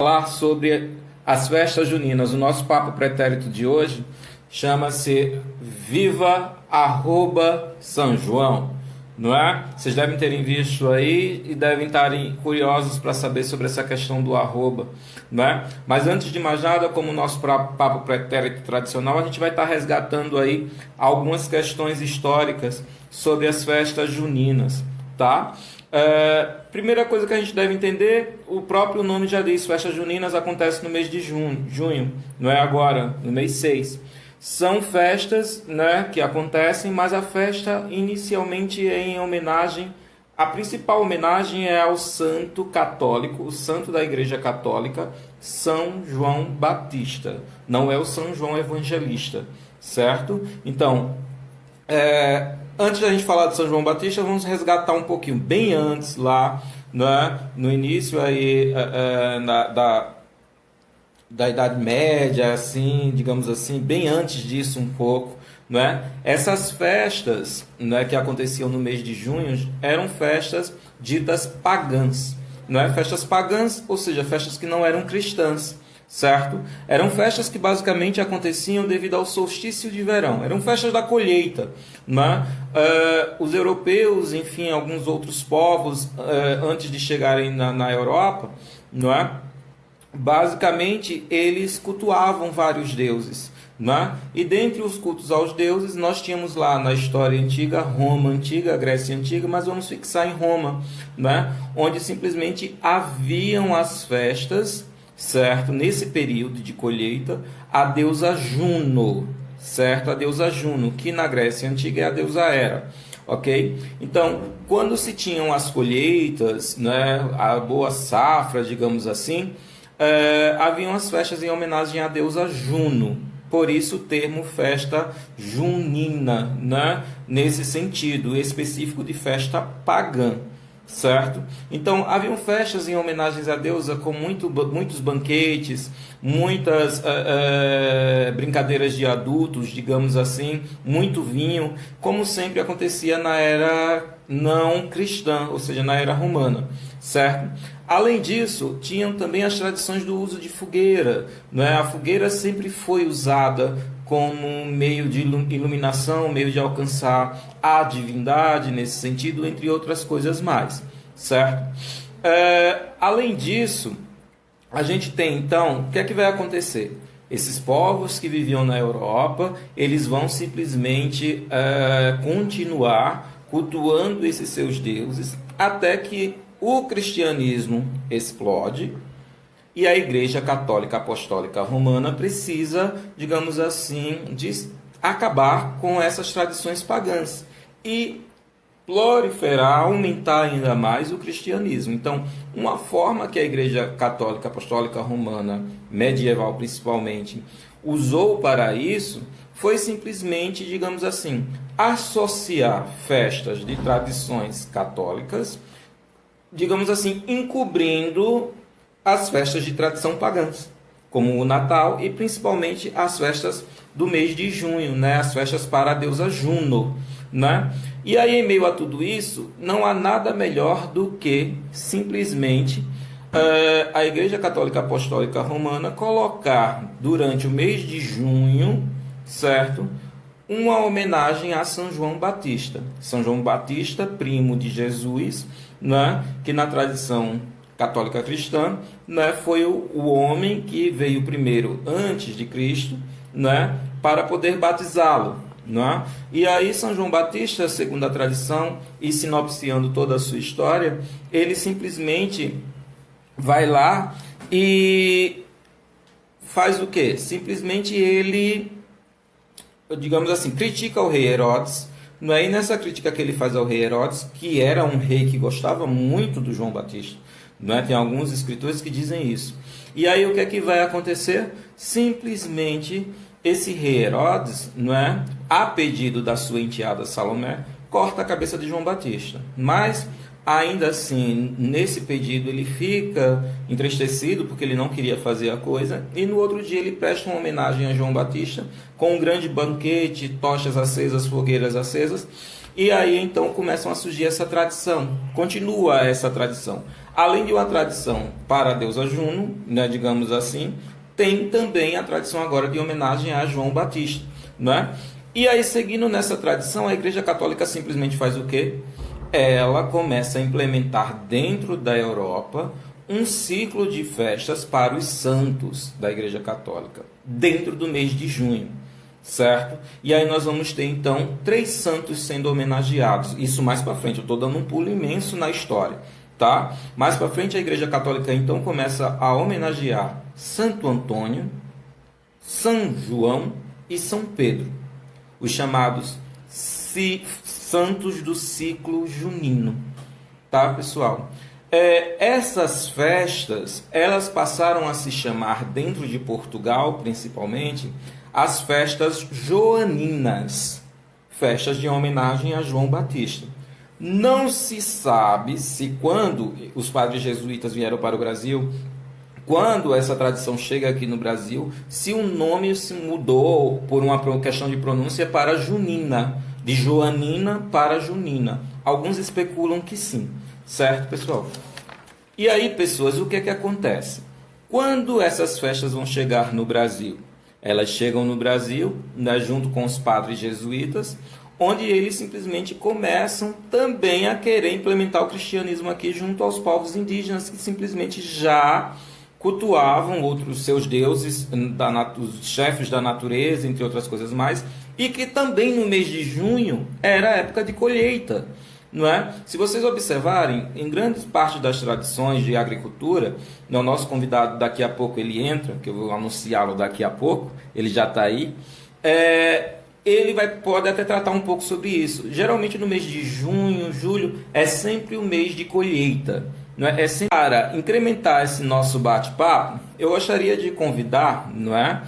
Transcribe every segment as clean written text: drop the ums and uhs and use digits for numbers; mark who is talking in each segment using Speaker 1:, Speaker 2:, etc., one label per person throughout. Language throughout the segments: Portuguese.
Speaker 1: Falar sobre as festas juninas. O nosso papo pretérito de hoje chama-se Viva São João, não é? Vocês devem terem visto aí e devem estarem curiosos para saber sobre essa questão do arroba, não é? Mas antes de mais nada, como o nosso papo pretérito tradicional, a gente vai estar resgatando aí algumas questões históricas sobre as festas juninas, tá? Primeira coisa que a gente deve entender, o próprio nome já diz, festas juninas acontecem no mês de junho, não é agora, no mês 6. São festas, né, que acontecem, mas a festa inicialmente é em homenagem, a principal homenagem é ao santo católico, o santo da Igreja Católica, São João Batista, não é o São João Evangelista, certo? Então, antes da gente falar de São João Batista, vamos resgatar um pouquinho, bem antes lá, né, no início aí, da Idade Média, assim, digamos assim, bem antes disso um pouco, né? Essas festas, né, que aconteciam no mês de junho eram festas ditas pagãs, né? Festas pagãs, ou seja, festas que não eram cristãs, certo? Eram festas que basicamente aconteciam devido ao solstício de verão. Eram festas da colheita, né? Os europeus, enfim, alguns outros povos, antes de chegarem na Europa, não é? Basicamente, eles cultuavam vários deuses, né? E dentre os cultos aos deuses, nós tínhamos lá na história antiga, Roma antiga, Grécia antiga, mas vamos fixar em Roma, né? Onde simplesmente haviam as festas, certo? Nesse período de colheita, a deusa Juno, certo? A deusa Juno, que na Grécia antiga é a deusa Hera, ok? Então, quando se tinham as colheitas, né? A boa safra, digamos assim, haviam as festas em homenagem à deusa Juno, por isso o termo festa junina, né? Nesse sentido específico de festa pagã, certo? Então haviam festas em homenagens à deusa com muitos banquetes, muitas brincadeiras de adultos, digamos assim, muito vinho, como sempre acontecia na era não cristã, ou seja, na era romana, certo? Além disso, tinham também as tradições do uso de fogueira, né? A fogueira sempre foi usada como meio de iluminação, meio de alcançar a divindade nesse sentido, entre outras coisas mais, certo? Além disso, a gente tem então, o que é que vai acontecer? Esses povos que viviam na Europa, eles vão simplesmente continuar cultuando esses seus deuses, até que o cristianismo explode e a Igreja Católica Apostólica Romana precisa, digamos assim, de acabar com essas tradições pagãs e proliferar, aumentar ainda mais o cristianismo. Então, uma forma que a Igreja Católica Apostólica Romana, medieval principalmente, usou para isso foi simplesmente, digamos assim, associar festas de tradições católicas, digamos assim, encobrindo as festas de tradição pagãs, como o Natal e principalmente as festas do mês de junho, né? As festas para a deusa Juno, né? E aí, em meio a tudo isso, não há nada melhor do que simplesmente a Igreja Católica Apostólica Romana colocar durante o mês de junho, certo? Uma homenagem a São João Batista. São João Batista, primo de Jesus, né? Que na tradição católica cristã, né? Foi o homem que veio primeiro antes de Cristo, né? Para poder batizá-lo, né? E aí São João Batista, segundo a tradição e sinopciando toda a sua história, ele simplesmente vai lá e faz o quê? Simplesmente ele, digamos assim, critica o rei Herodes, não é? E nessa crítica que ele faz ao rei Herodes, que era um rei que gostava muito do João Batista, não é? Tem alguns escritores que dizem isso. E aí o que é que vai acontecer? Simplesmente esse rei Herodes, não é? A pedido da sua enteada Salomé, corta a cabeça de João Batista. Mas ainda assim, nesse pedido ele fica entristecido porque ele não queria fazer a coisa, e no outro dia ele presta uma homenagem a João Batista com um grande banquete, tochas acesas, fogueiras acesas, e aí então começam a surgir essa tradição, continua essa tradição. além de uma tradição para a deusa Juno, né, digamos assim, tem também a tradição agora de homenagem a João Batista, né? E aí, seguindo nessa tradição, a Igreja Católica simplesmente faz o quê? Ela começa a implementar dentro da Europa um ciclo de festas para os santos da Igreja Católica, dentro do mês de junho, certo? E aí nós vamos ter então 3 santos sendo homenageados. Isso mais para frente, eu estou dando um pulo imenso na história, tá? Mais para frente a Igreja Católica então começa a homenagear Santo Antônio, São João e São Pedro, os chamados santos do ciclo junino, tá, pessoal? Essas festas, elas passaram a se chamar, dentro de Portugal principalmente, as festas joaninas, festas de homenagem a João Batista. Não se sabe se quando os padres jesuítas vieram para o Brasil, quando essa tradição chega aqui no Brasil, se o nome se mudou por uma questão de pronúncia para Junina, de Joanina para Junina. Alguns especulam que sim, certo, pessoal? E aí, pessoas, o que é que acontece? Quando essas festas vão chegar no Brasil? Elas chegam no Brasil, né, junto com os padres jesuítas, onde eles simplesmente começam também a querer implementar o cristianismo aqui junto aos povos indígenas que simplesmente já cultuavam outros seus deuses, os chefes da natureza, entre outras coisas mais, e que também no mês de junho era a época de colheita, não é? Se vocês observarem, em grande parte das tradições de agricultura, o nosso convidado daqui a pouco ele entra, que eu vou anunciá-lo daqui a pouco, ele já está aí, ele pode até tratar um pouco sobre isso. Geralmente no mês de junho, julho, é sempre o mês de colheita. Não é? Para incrementar esse nosso bate-papo, eu gostaria de convidar, não é?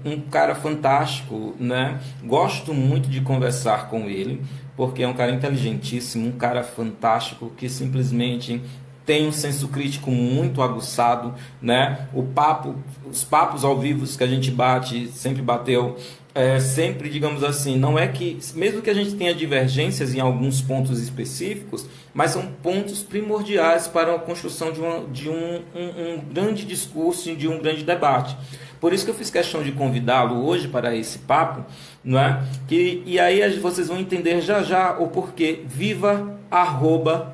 Speaker 1: Um cara fantástico, né? Gosto muito de conversar com ele, porque é um cara inteligentíssimo, um cara fantástico que simplesmente tem um senso crítico muito aguçado, né? Os papos ao vivo que a gente bate, sempre bateu, sempre, digamos assim, não é que, mesmo que a gente tenha divergências em alguns pontos específicos, mas são pontos primordiais para a construção de um grande discurso e de um grande debate. Por isso que eu fiz questão de convidá-lo hoje para esse papo, não é? E aí vocês vão entender já já o porquê. Viva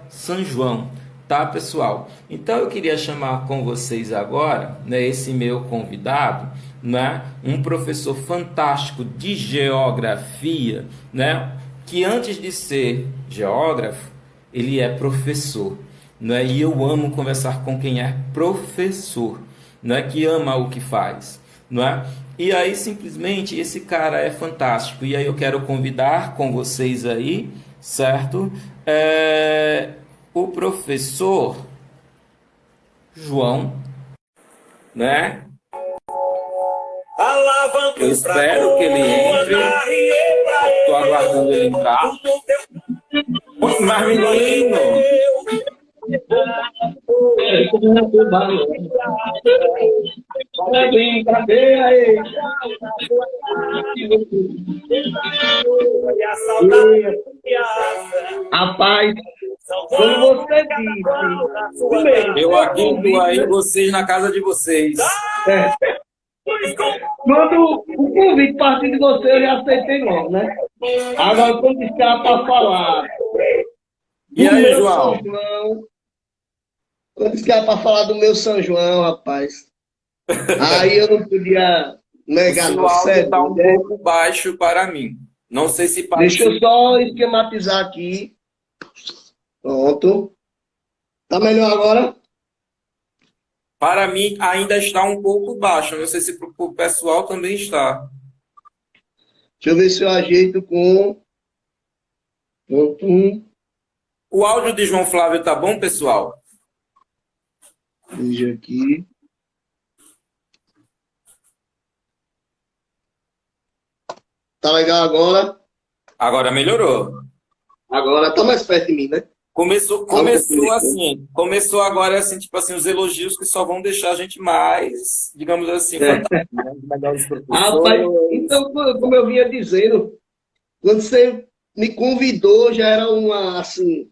Speaker 1: @São João, tá, pessoal? Então eu queria chamar com vocês agora, né, esse meu convidado, né, um professor fantástico de geografia, né, que antes de ser geógrafo, ele é professor, né, e eu amo conversar com quem é professor, né, que ama o que faz, não é? E aí simplesmente esse cara é fantástico, e aí eu quero convidar com vocês aí, certo? O professor João, né? Eu espero que ele entre. Estou aguardando ele entrar. Mas, menino!
Speaker 2: Rapaz, quando você disse,
Speaker 1: Eu aguento aí vocês na casa de vocês.
Speaker 2: quando o convite partiu de você, eu já aceitei logo, né? Agora, quando está para falar
Speaker 1: E aí, João?
Speaker 2: São João, quando está para falar do meu São João, rapaz, aí eu não podia negar.
Speaker 1: O seu áudio está um pouco baixo para mim. Não sei se
Speaker 2: Deixa eu só esquematizar aqui. Pronto. Tá melhor agora?
Speaker 1: Para mim ainda está um pouco baixo. Não sei se para o pessoal também está.
Speaker 2: Deixa eu ver se eu ajeito com... Pronto.
Speaker 1: O áudio de João Flávio tá bom, pessoal?
Speaker 2: Veja aqui. Tá legal agora?
Speaker 1: Agora melhorou.
Speaker 2: Agora tá mais perto de mim, né?
Speaker 1: Começou agora assim, tipo assim, os elogios que só vão deixar a gente mais, digamos assim, fantástico, né? Melhores professores.
Speaker 2: Rapaz, então, como eu vinha dizendo, quando você me convidou, já era uma, assim,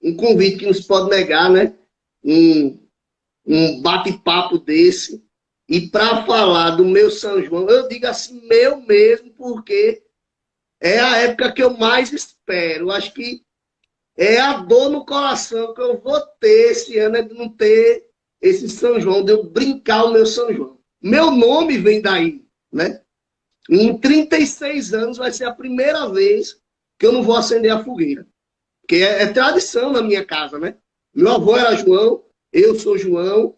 Speaker 2: um convite que nos pode negar, né? Um, um bate-papo desse. E para falar do meu São João, eu digo assim, meu mesmo, porque é a época que eu mais espero. Acho que é a dor no coração que eu vou ter esse ano, é de não ter esse São João, de eu brincar o meu São João. Meu nome vem daí, né? Em 36 anos vai ser a primeira vez que eu não vou acender a fogueira. Porque é tradição na minha casa, né? Meu avô era João, eu sou João,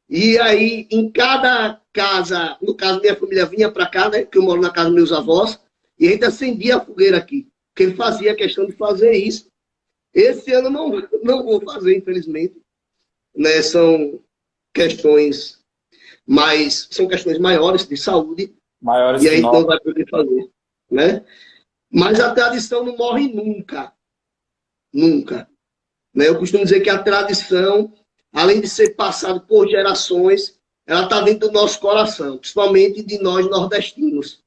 Speaker 2: e aí em cada casa, no caso minha família vinha para cá, né? Que eu moro na casa dos meus avós, e a gente acendia a fogueira aqui. Porque ele fazia questão de fazer isso. Esse ano não vou fazer, infelizmente. Né? São questões maiores de saúde,
Speaker 1: Maiores
Speaker 2: e
Speaker 1: que
Speaker 2: aí
Speaker 1: nós.
Speaker 2: não vai poder fazer. Né? Mas a tradição não morre nunca. Nunca. Né? Eu costumo dizer que a tradição, além de ser passada por gerações, ela está dentro do nosso coração, principalmente de nós nordestinos.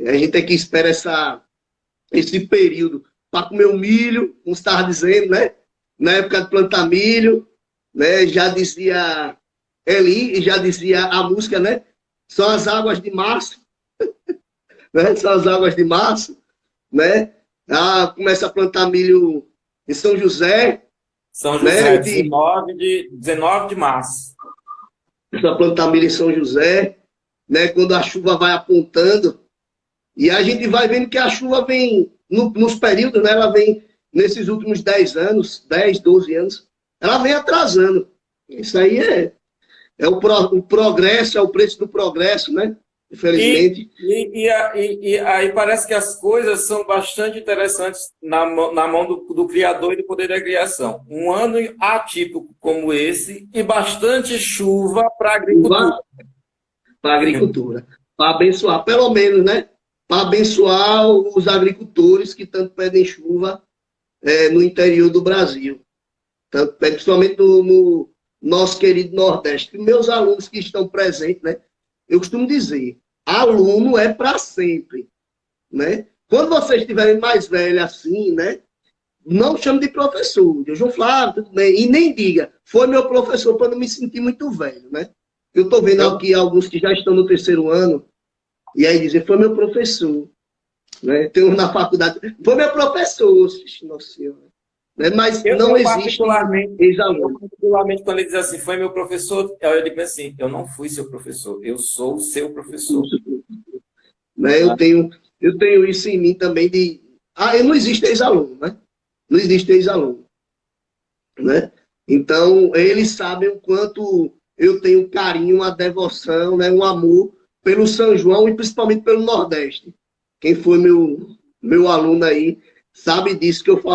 Speaker 2: A gente aqui espera esse período para comer o milho, como você estava dizendo, né? Na época de plantar milho, né? Já dizia Eli, já dizia a música, né? São as águas de março, né? São as águas de março, né? Começa a plantar milho em São José,
Speaker 1: São
Speaker 2: né?
Speaker 1: José, 19 de março.
Speaker 2: Começa a plantar milho em São José, né? Quando a chuva vai apontando, e a gente vai vendo que a chuva vem nos períodos, né? Ela vem nesses últimos 10 anos, 10, 12 anos, ela vem atrasando. Isso aí o progresso, é o preço do progresso, né?
Speaker 1: E,
Speaker 2: Infelizmente.
Speaker 1: e aí parece que as coisas são bastante interessantes na mão do Criador e do poder da criação. Um ano atípico como esse e bastante chuva para a agricultura.
Speaker 2: Para a agricultura. Para abençoar, pelo menos, né? Para abençoar os agricultores que tanto pedem chuva no interior do Brasil. Tanto, principalmente no nosso querido Nordeste. E meus alunos que estão presentes, né? Eu costumo dizer, aluno é para sempre, né? Quando vocês estiverem mais velhos assim, né? Não chame de professor. Eu, João Flávio, tudo bem. E nem diga, foi meu professor para não me sentir muito velho, né? Eu estou vendo aqui alguns que já estão no terceiro ano, e aí dizer, foi meu professor. Né? Tem uns na faculdade, foi meu professor, nossa senhora. Né? Mas não existe ex-aluno.
Speaker 1: Particularmente, quando ele diz assim, foi meu professor, eu digo assim, eu não fui seu professor, eu sou o seu professor.
Speaker 2: Né? Eu tenho isso em mim também de. Não existe ex-aluno, né? Não existe ex-aluno. Né? Então, eles sabem o quanto eu tenho carinho, uma devoção, né? Um amor pelo São João e principalmente pelo Nordeste. Quem foi meu aluno aí sabe disso que eu falo.